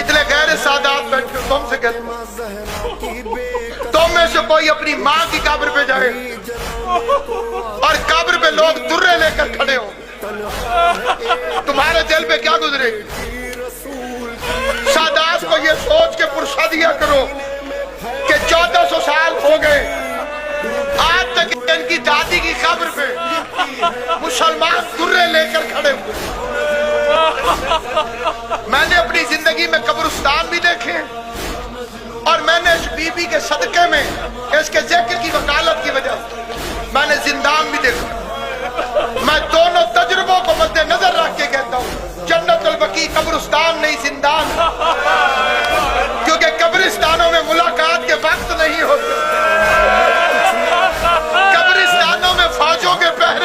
اتنے غیر سادات بیٹھے ہو، تم سے کہتا ہوں تم میں سے کوئی اپنی ماں کی قبر پہ جائے اور قبر پہ لوگ درے لے کر کھڑے ہو، تمہارے دل پہ کیا گزرے گی؟ سادات کو یہ سوچ کے پرسا دیا کرو کہ 1400 سال ہو گئے آج تک ان کی دادی کی قبر پہ مسلمان درے لے کر کھڑے ہوئے۔ میں نے اپنی زندگی میں قبرستان بھی دیکھے اور میں نے اس بی بی کے صدقے میں اس کے ذکر کی وکالت کی وجہ سے میں نے زندان بھی دیکھا۔ میں دونوں تجربوں کو مد نظر رکھ کے کہتا ہوں جنت البقیع قبرستان نہیں زندان، کیونکہ قبرستانوں میں ملاقات کے وقت نہیں ہوتے، قبرستانوں میں فوجوں کے پہرے